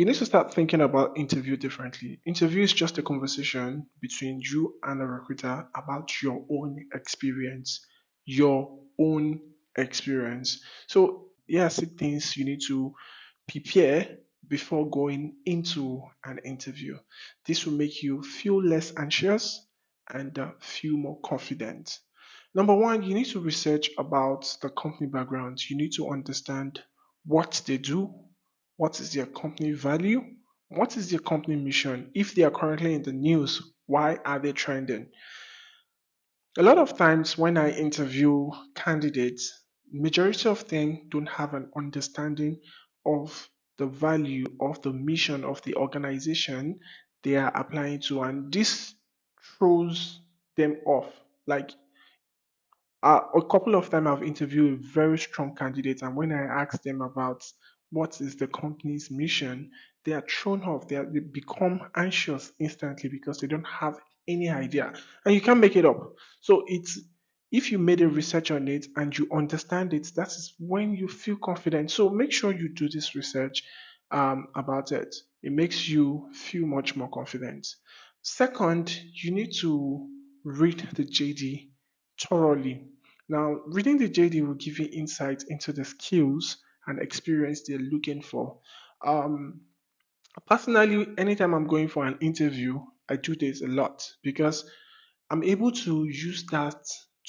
You need to start thinking about interview differently. Interview is just a conversation between you and a recruiter about your own experience. Your own experience. So, yeah, six things you need to prepare before going into an interview. This will make you feel less anxious and feel more confident. Number one, you need to research about the company background. You need to understand what they do, what is their company value, what is their company mission. If they are currently in the news, why are they trending? A lot of times when I interview candidates, majority of them don't have an understanding of the value of the mission of the organization they are applying to, and this throws them off. Like a couple of times I've interviewed a very strong candidate, and when I ask them about what is the company's mission, they are thrown off. They become anxious instantly because they don't have any idea, and you can't make it up. So it's if you made a research on it and you understand it, that is when you feel confident. So make sure you do this research about it. It makes you feel much more confident. Second, you need to read the JD thoroughly. Now, reading the JD will give you insight into the skills and experience they're looking for. Um, Personally, anytime I'm going for an interview, I do this a lot because I'm able to use that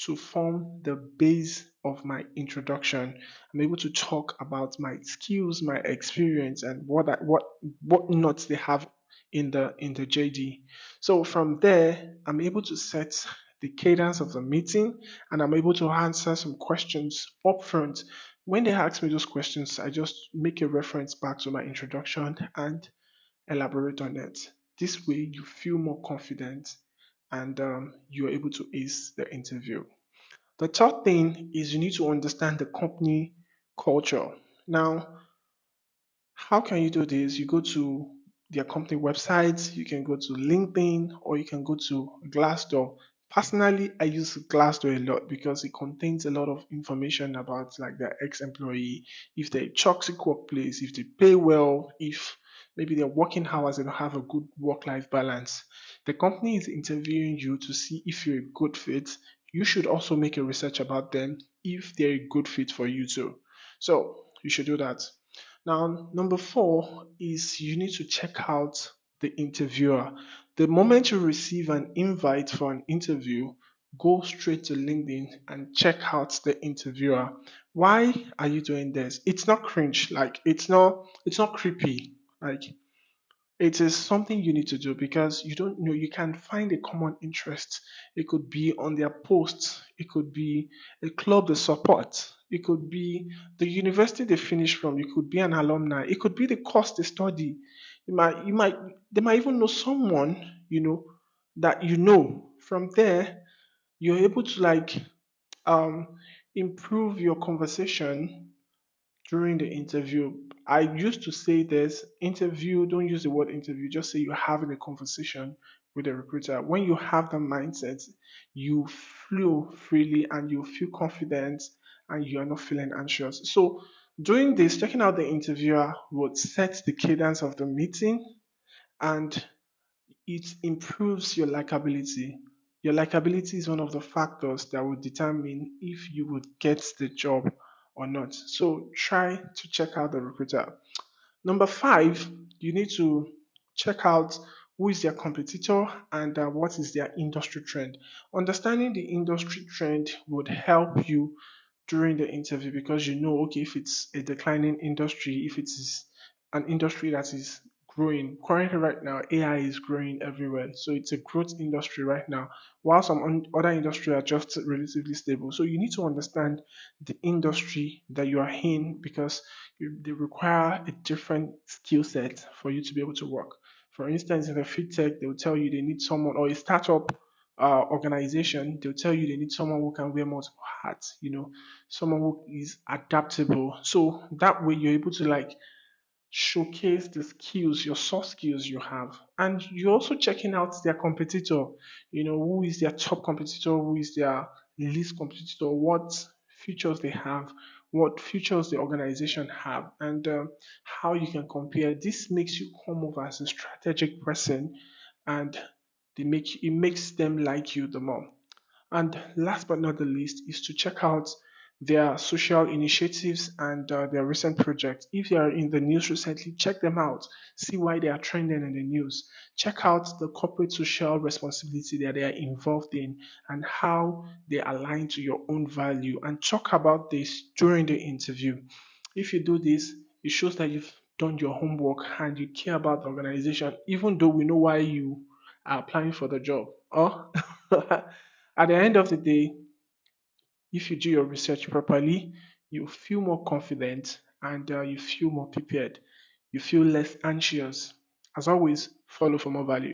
to form the base of my introduction. I'm able to talk about my skills, my experience, and what notes they have in the JD. So from there, I'm able to set the cadence of the meeting, and I'm able to answer some questions upfront. When they ask me those questions, I just make a reference back to my introduction and elaborate on it. This way, you feel more confident and you're able to ace the interview. The third thing is you need to understand the company culture. Now, how can you do this? You go to their company website, you can go to LinkedIn, or you can go to Glassdoor. Personally, I use Glassdoor a lot because it contains a lot of information about like their ex-employee, if they're a toxic workplace, if they pay well, if maybe their working hours and have a good work-life balance. The company is interviewing you to see if you're a good fit. You should also make a research about them if they're a good fit for you too. So you should do that. Now, number four is you need to check out the interviewer. The moment you receive an invite for an interview, go straight to LinkedIn and check out the interviewer. Why are you doing this? It's not cringe, like it's not creepy. Like it is something you need to do because you don't know, you can find a common interest. It could be on their posts, it could be a club they support, it could be the university they finished from, it could be an alumni, it could be the course they study. You might they might even know someone, that from there you're able to um improve your conversation during the interview. I used to say this interview, don't use the word interview, just say you're having a conversation with a recruiter. When you have the mindset, you flow freely and you feel confident and you are not feeling anxious. So, doing this, checking out the interviewer would set the cadence of the meeting and it improves your likability. Your likability is one of the factors that will determine if you would get the job or not. So try to check out the recruiter. Number five, you need to check out who is their competitor and what is their industry trend. Understanding the industry trend would help you during the interview because okay, if it's a declining industry, if it is an industry that is growing. Currently, right now, AI is growing everywhere. So it's a growth industry right now, while some other industry are just relatively stable. So you need to understand the industry that you are in because they require a different skill set for you to be able to work. For instance, in the fintech, they will tell you they need someone, or a startup organization, they'll tell you they need someone who can wear multiple hats, someone who is adaptable. So that way you're able to showcase the skills, your soft skills you have. And you're also checking out their competitor, who is their top competitor, who is their least competitor, what features they have, what features the organization have, and how you can compare. This makes you come over as a strategic person, and it makes them like you the more. And last but not the least is to check out their social initiatives and their recent projects. If you are in the news recently, check them out. See why they are trending in the news. Check out the corporate social responsibility that they are involved in and how they align to your own value. And talk about this during the interview. If you do this, it shows that you've done your homework and you care about the organization, even though we know why you are applying for the job. Or at the end of the day, if you do your research properly, you feel more confident and you feel more prepared. You feel less anxious. As always, follow for more value.